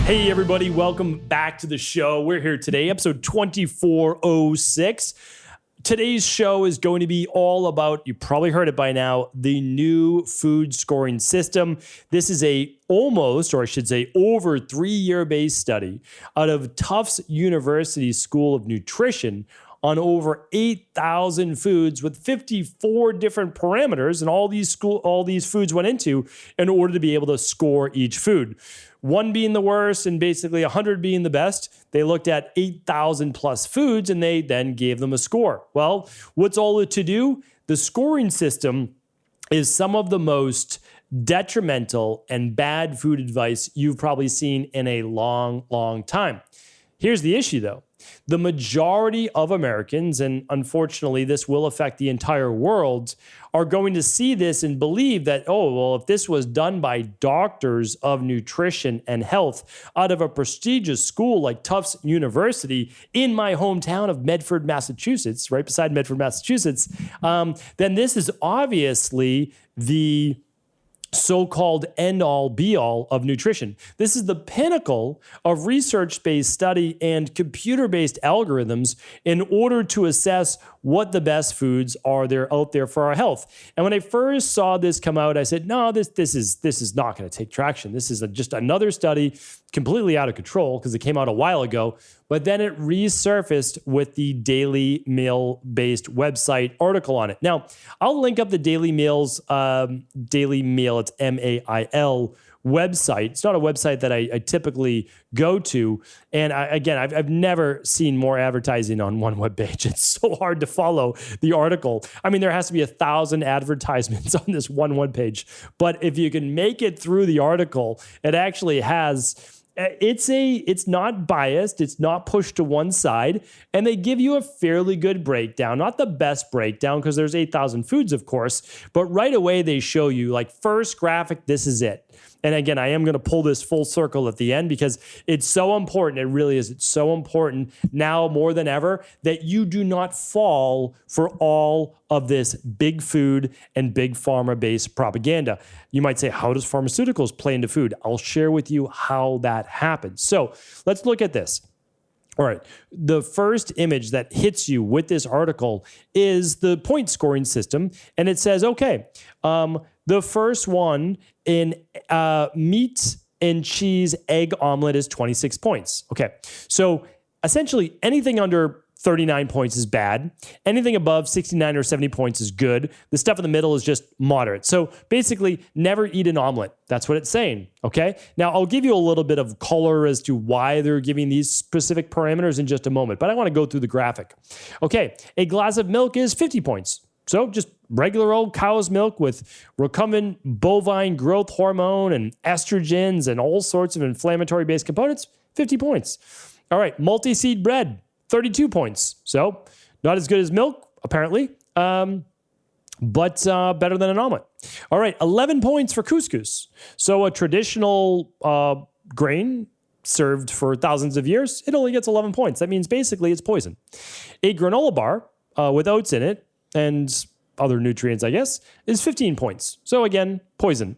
Hey everybody, welcome back to the show. We're here today, episode 2406. Today's show is going to be all about, you probably heard it by now, the new food scoring system. This is over 3-year based study out of Tufts University School of Nutrition on over 8,000 foods with 54 different parameters, and all these foods went into in order to be able to score each food. 1 being the worst and basically 100 being the best. They looked at 8,000 plus foods and they then gave them a score. Well, what's all to do? The scoring system is some of the most detrimental and bad food advice you've probably seen in a long, long time. Here's the issue though. The majority of Americans, and unfortunately this will affect the entire world, are going to see this and believe that, oh, well, if this was done by doctors of nutrition and health out of a prestigious school like Tufts University in my hometown of Medford, Massachusetts, right beside Medford, Massachusetts, then this is obviously the so-called end-all be-all of nutrition. This is the pinnacle of research-based study and computer-based algorithms in order to assess what the best foods are there out there for our health. And when I first saw this come out, I said, no, this is not going to take traction. This is just another study completely out of control because it came out a while ago. But then it resurfaced with the Daily Mail-based website article on it. Now, I'll link up the Daily Mail's Daily Mail, it's M-A-I-L, website. It's not a website that I typically go to. And I've never seen more advertising on one web page. It's so hard to follow the article. I mean, there has to be 1,000 advertisements on this one web page. But if you can make it through the article, it actually has... It's not biased. It's not pushed to one side. And they give you a fairly good breakdown, not the best breakdown because there's 8,000 foods, of course, but right away they show you like first graphic, this is it. And again, I am going to pull this full circle at the end because it's so important. It really is. It's so important now more than ever that you do not fall for all of this big food and big pharma-based propaganda. You might say, how does pharmaceuticals play into food? I'll share with you how that happens. So let's look at this. All right, the first image that hits you with this article is the point scoring system. And it says, okay, the first one in meat and cheese egg omelet is 26 points. Okay, so essentially anything under 39 points is bad. Anything above 69 or 70 points is good. The stuff in the middle is just moderate. So basically, never eat an omelet. That's what it's saying, okay? Now, I'll give you a little bit of color as to why they're giving these specific parameters in just a moment, but I want to go through the graphic. Okay, a glass of milk is 50 points. So just regular old cow's milk with recombinant bovine growth hormone and estrogens and all sorts of inflammatory-based components, 50 points. All right, multi-seed bread, 32 points. So not as good as milk, apparently, but better than an omelet. All right, 11 points for couscous. So a traditional grain served for thousands of years, it only gets 11 points. That means basically it's poison. A granola bar with oats in it and other nutrients, I guess, is 15 points. So again, poison.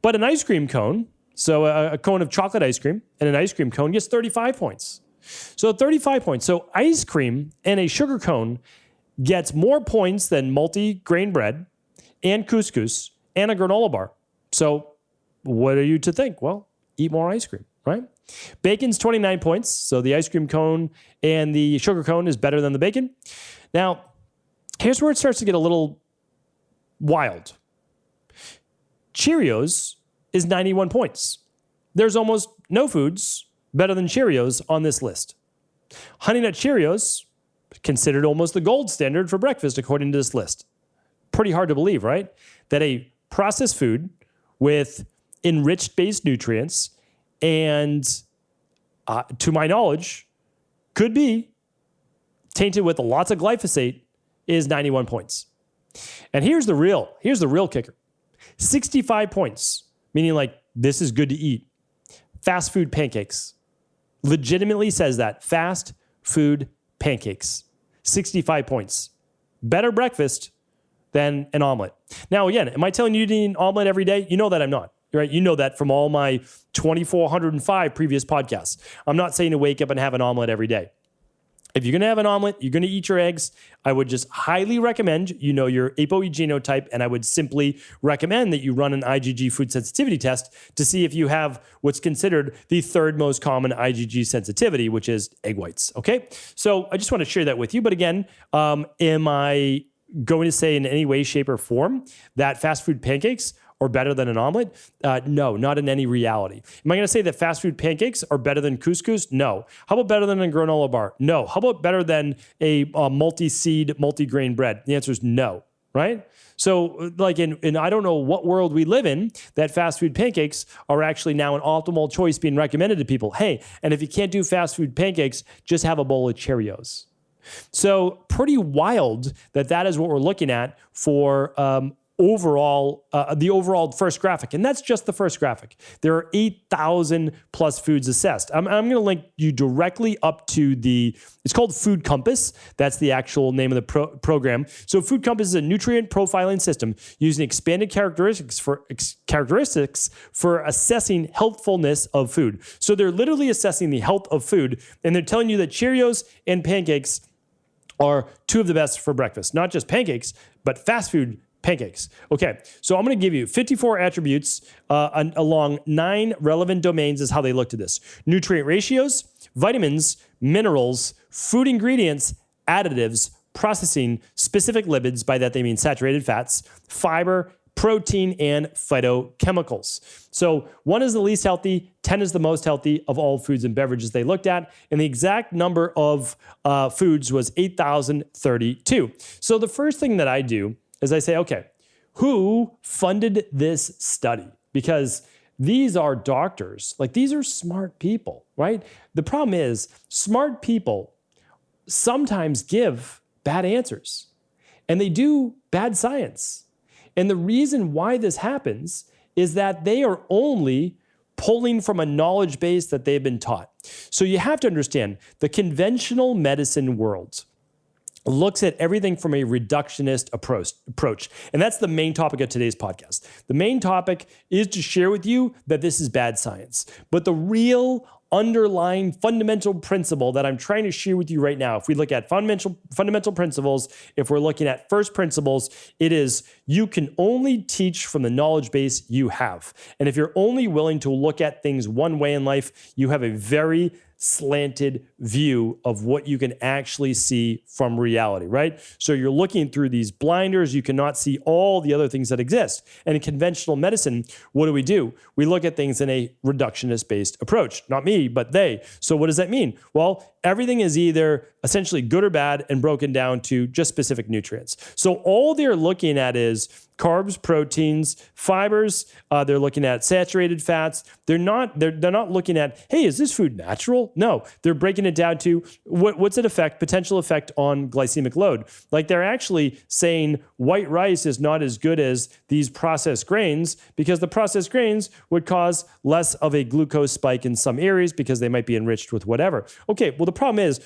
But an ice cream cone, so a cone of chocolate ice cream and an ice cream cone gets 35 points. So 35 points. So ice cream and a sugar cone gets more points than multi-grain bread and couscous and a granola bar. So what are you to think? Well, eat more ice cream, right? Bacon's 29 points. So the ice cream cone and the sugar cone is better than the bacon. Now, here's where it starts to get a little wild. Cheerios is 91 points. There's almost no foods better than Cheerios on this list. Honey Nut Cheerios, considered almost the gold standard for breakfast according to this list. Pretty hard to believe, right? That a processed food with enriched base nutrients and, to my knowledge, could be tainted with lots of glyphosate is 91 points. And here's the real kicker. 65 points, meaning like this is good to eat. Fast food pancakes. Legitimately says that. Fast food pancakes. 65 points. Better breakfast than an omelet. Now, again, am I telling you to eat an omelet every day? You know that I'm not. right? You know that from all my 2,405 previous podcasts. I'm not saying to wake up and have an omelet every day. If you're going to have an omelet, you're going to eat your eggs, I would just highly recommend, your ApoE genotype, and I would simply recommend that you run an IgG food sensitivity test to see if you have what's considered the third most common IgG sensitivity, which is egg whites, okay? So I just want to share that with you. But again, am I going to say in any way, shape, or form that fast food pancakes are better than an omelet? No, not in any reality. Am I going to say that fast food pancakes are better than couscous? No. How about better than a granola bar? No. How about better than a multi-seed, multi-grain bread? The answer is no, right? So like in I don't know what world we live in, that fast food pancakes are actually now an optimal choice being recommended to people. Hey, and if you can't do fast food pancakes, just have a bowl of Cheerios. So pretty wild that is what we're looking at for the overall first graphic. And that's just the first graphic. There are 8,000 plus foods assessed. I'm going to link you directly up to it's called Food Compass. That's the actual name of the program. So Food Compass is a nutrient profiling system using expanded characteristics for assessing healthfulness of food. So they're literally assessing the health of food, and they're telling you that Cheerios and pancakes are two of the best for breakfast. Not just pancakes, but fast food pancakes. Okay, so I'm going to give you 54 attributes along 9 relevant domains is how they looked at this. Nutrient ratios, vitamins, minerals, food ingredients, additives, processing, specific lipids, by that they mean saturated fats, fiber, protein, and phytochemicals. So 1 is the least healthy, 10 is the most healthy of all foods and beverages they looked at, and the exact number of foods was 8,032. So the first thing that I do is I say, okay, who funded this study? Because these are doctors, like these are smart people, right? The problem is smart people sometimes give bad answers and they do bad science. And the reason why this happens is that they are only pulling from a knowledge base that they've been taught. So you have to understand the conventional medicine world looks at everything from a reductionist approach. And that's the main topic of today's podcast. The main topic is to share with you that this is bad science. But the real underlying fundamental principle that I'm trying to share with you right now, if we look at fundamental principles, if we're looking at first principles, it is you can only teach from the knowledge base you have. And if you're only willing to look at things one way in life, you have a very slanted view of what you can actually see from reality, right? So you're looking through these blinders, you cannot see all the other things that exist. And in conventional medicine, what do? We look at things in a reductionist-based approach. Not me, but they. So what does that mean? Well, everything is either essentially good or bad and broken down to just specific nutrients. So all they're looking at is carbs, proteins, fibers. They're looking at saturated fats. They're not looking at, hey, is this food natural? No, they're breaking it down to what's its potential effect on glycemic load. Like they're actually saying white rice is not as good as these processed grains because the processed grains would cause less of a glucose spike in some areas because they might be enriched with whatever. Okay, well, the problem is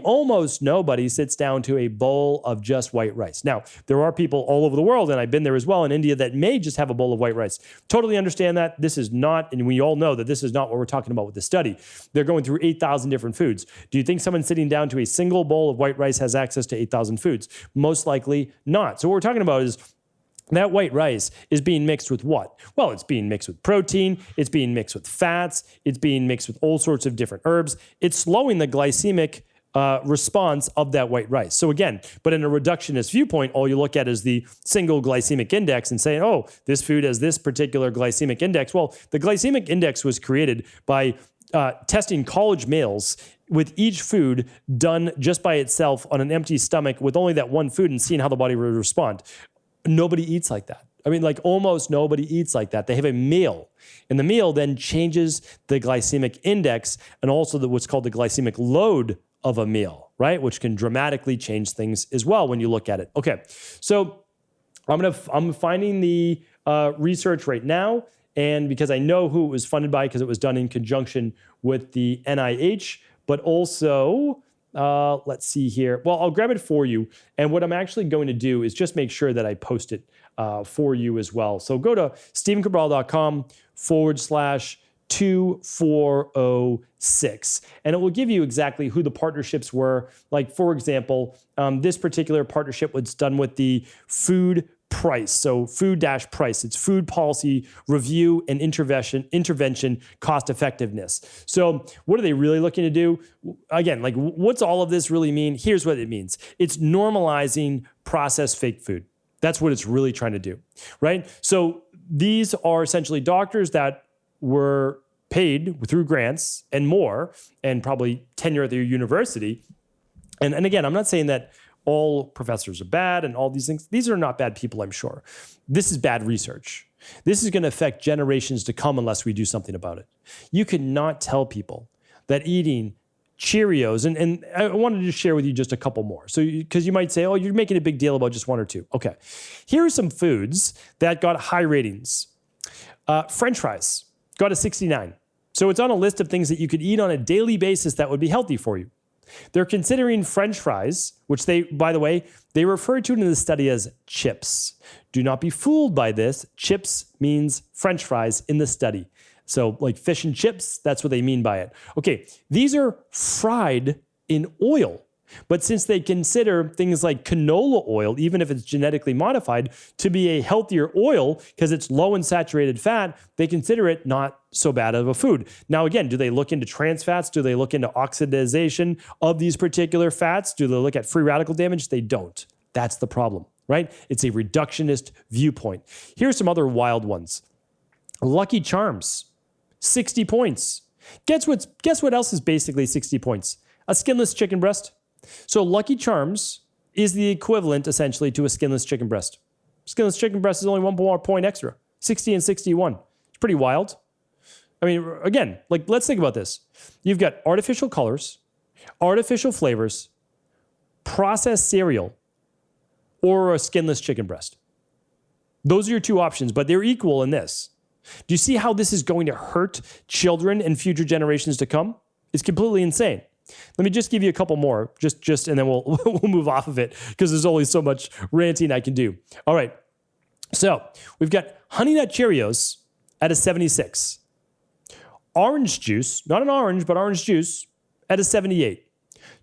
almost nobody sits down to a bowl of just white rice. Now, there are people all over the world, and I've been there as well in India, that may just have a bowl of white rice. Totally understand that. This is not, and we all know that this is not what we're talking about with this study. They're going through 8,000 different foods. Do you think someone sitting down to a single bowl of white rice has access to 8,000 foods? Most likely not. So what we're talking about is that white rice is being mixed with what? Well, it's being mixed with protein, it's being mixed with fats, it's being mixed with all sorts of different herbs. It's slowing the glycemic response of that white rice. So again, but in a reductionist viewpoint, all you look at is the single glycemic index and saying, oh, this food has this particular glycemic index. Well, the glycemic index was created by testing college males with each food done just by itself on an empty stomach with only that one food and seeing how the body would respond. Nobody eats like that. I mean, like almost nobody eats like that. They have a meal, and the meal then changes the glycemic index and also what's called the glycemic load of a meal, right? Which can dramatically change things as well when you look at it. Okay, so I'm finding the research right now, and because I know who it was funded by because it was done in conjunction with the NIH, but also Let's see here. Well, I'll grab it for you. And what I'm actually going to do is just make sure that I post it for you as well. So go to stephencabral.com/2406, and it will give you exactly who the partnerships were. Like, for example, this particular partnership was done with the Food Price. So food-price, it's food policy review and intervention cost effectiveness. So what are they really looking to do? Again, like, what's all of this really mean? Here's what it means. It's normalizing processed fake food. That's what it's really trying to do, right? So these are essentially doctors that were paid through grants and more, and probably tenure at their university. And again, I'm not saying that all professors are bad and all these things. These are not bad people, I'm sure. This is bad research. This is going to affect generations to come unless we do something about it. You cannot tell people that eating Cheerios, and I wanted to share with you just a couple more. So, because you might say, oh, you're making a big deal about just one or two. Okay. Here are some foods that got high ratings. French fries got a 69. So it's on a list of things that you could eat on a daily basis that would be healthy for you. They're considering French fries, which they, by the way, they refer to it in the study as chips. Do not be fooled by this. Chips means French fries in the study. So like fish and chips, that's what they mean by it. Okay, these are fried in oil. But since they consider things like canola oil, even if it's genetically modified, to be a healthier oil because it's low in saturated fat, they consider it not so bad of a food. Now, again, do they look into trans fats? Do they look into oxidization of these particular fats? Do they look at free radical damage? They don't. That's the problem, right? It's a reductionist viewpoint. Here's some other wild ones. Lucky Charms, 60 points. Guess what else is basically 60 points? A skinless chicken breast. So Lucky Charms is the equivalent essentially to a skinless chicken breast. Skinless chicken breast is only 1 more point extra, 60 and 61. It's pretty wild. I mean, again, like, let's think about this. You've got artificial colors, artificial flavors, processed cereal, or a skinless chicken breast. Those are your two options, but they're equal in this. Do you see how this is going to hurt children and future generations to come? It's completely insane. Let me just give you a couple more, just, and then we'll move off of it because there's only so much ranting I can do. All right. So we've got Honey Nut Cheerios at a 76. Orange juice, not an orange, but orange juice at a 78.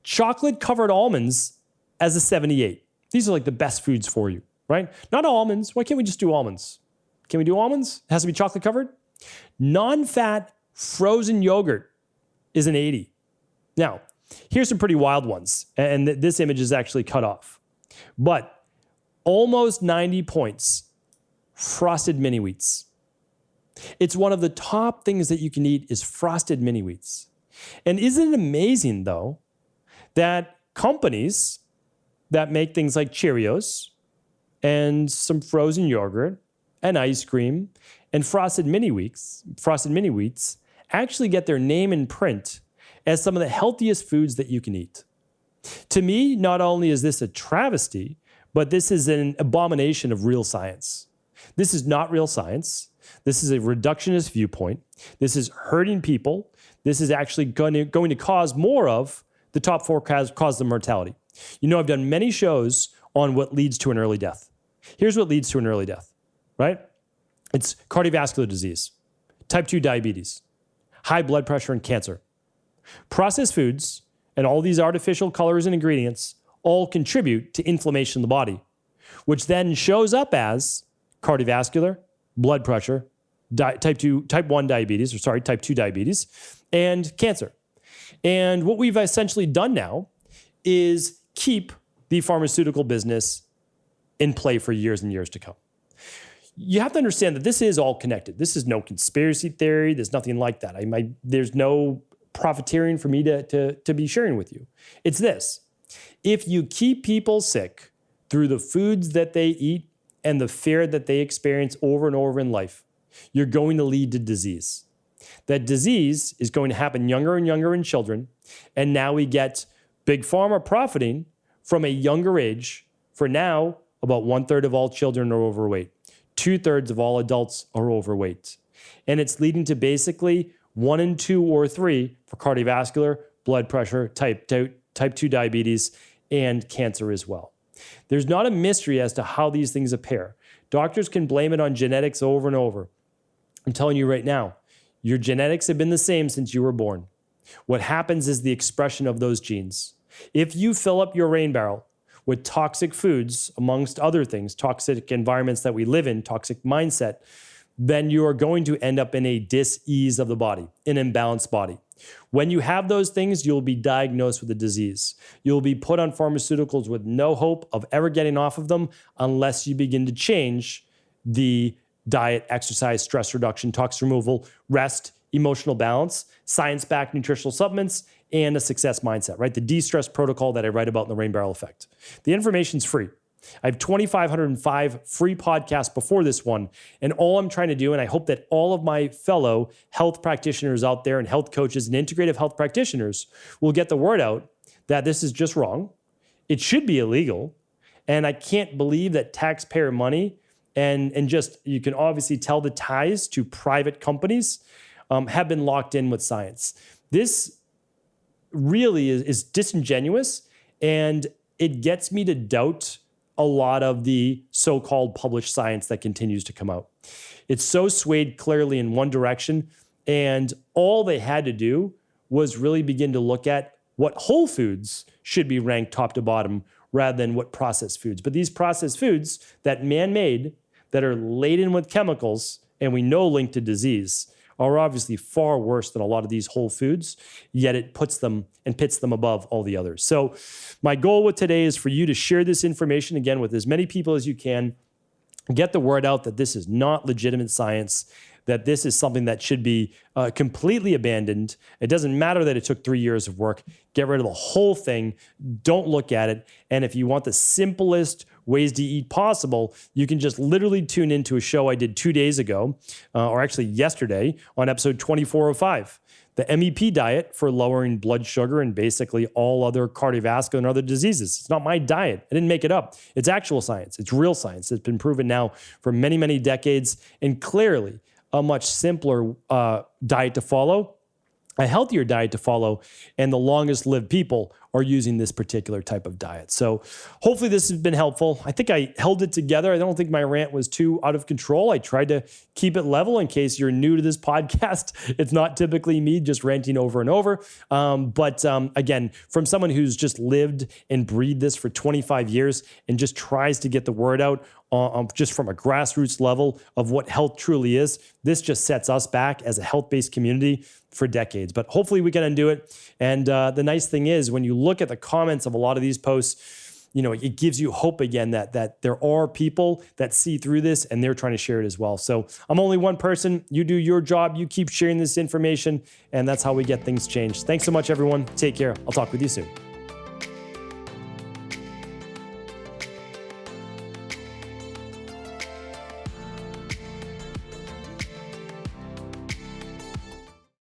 Chocolate covered almonds as a 78. These are like the best foods for you, right? Not almonds. Why can't we just do almonds? Can we do almonds? It has to be chocolate covered. Non-fat frozen yogurt is an 80. Now, here's some pretty wild ones, and this image is actually cut off. But almost 90 points, frosted mini wheats. It's one of the top things that you can eat is frosted mini wheats. And isn't it amazing, though, that companies that make things like Cheerios and some frozen yogurt and ice cream and frosted mini wheats actually get their name in print as some of the healthiest foods that you can eat. To me, not only is this a travesty, but this is an abomination of real science. This is not real science. This is a reductionist viewpoint. This is hurting people. This is actually going to cause more of the top 4 causes of mortality. You know, I've done many shows on what leads to an early death. Here's what leads to an early death, right? It's cardiovascular disease, type 2 diabetes, high blood pressure, and cancer. Processed foods and all these artificial colors and ingredients all contribute to inflammation in the body, which then shows up as cardiovascular, blood pressure, type 2 diabetes, and cancer. And what we've essentially done now is keep the pharmaceutical business in play for years and years to come. You have to understand that this is all connected. This is no conspiracy theory. There's nothing like that. There's no profiteering for me to be sharing with you. It's this. If you keep people sick through the foods that they eat and the fare that they experience over and over in life, you're going to lead to disease. That disease is going to happen younger and younger in children, and now we get Big Pharma profiting from a younger age. For now, about 1/3 of all children are overweight. 2/3 of all adults are overweight. And it's leading to basically 1 in 2 or 3 for cardiovascular, blood pressure, type type 2 diabetes, and cancer as well. There's not a mystery as to how these things appear. Doctors can blame it on genetics over and over. I'm telling you right now, your genetics have been the same since you were born. What happens is the expression of those genes. If you fill up your rain barrel with toxic foods, amongst other things, toxic environments that we live in, toxic mindset, then you are going to end up in a dis-ease of the body, an imbalanced body. When you have those things, you'll be diagnosed with a disease. You'll be put on pharmaceuticals with no hope of ever getting off of them unless you begin to change the diet, exercise, stress reduction, tox removal, rest, emotional balance, science-backed nutritional supplements, and a success mindset, right? The de-stress protocol that I write about in the Rain Barrel Effect. The information's free. I have 2,505 free podcasts before this one. And all I'm trying to do, and I hope that all of my fellow health practitioners out there and health coaches and integrative health practitioners will get the word out that this is just wrong. It should be illegal. And I can't believe that taxpayer money and just, you can obviously tell the ties to private companies have been locked in with science. This really is disingenuous, and it gets me to doubt a lot of the so-called published science that continues to come out. It's so swayed clearly in one direction, and all they had to do was really begin to look at what whole foods should be ranked top to bottom rather than what processed foods. But these processed foods that man-made, that are laden with chemicals, and we know linked to disease, are obviously far worse than a lot of these whole foods, yet it puts them and pits them above all the others. So my goal with today is for you to share this information, again, with as many people as you can. Get the word out that this is not legitimate science, that this is something that should be completely abandoned. It doesn't matter that it took 3 years of work. Get rid of the whole thing. Don't look at it. And if you want the simplest ways to eat possible, you can just literally tune into a show I did 2 days ago, or actually yesterday, on episode 2405. The MEP diet for lowering blood sugar and basically all other cardiovascular and other diseases. It's not my diet. I didn't make it up. It's actual science. It's real science. It's been proven now for many, many decades, and clearly a much simpler diet to follow, a healthier diet to follow, and the longest lived people are using this particular type of diet. So hopefully this has been helpful. I think I held it together. I don't think my rant was too out of control. I tried to keep it level in case you're new to this podcast. It's not typically me just ranting over and over. But again, from someone who's just lived and breathed this for 25 years and just tries to get the word out just from a grassroots level of what health truly is, this just sets us back as a health-based community for decades. But hopefully we can undo it. And the nice thing is, when you look at the comments of a lot of these posts, you know, it gives you hope again that there are people that see through this and they're trying to share it as well. So I'm only one person. You do your job. You keep sharing this information, and that's how we get things changed. Thanks so much, everyone. Take care. I'll talk with you soon.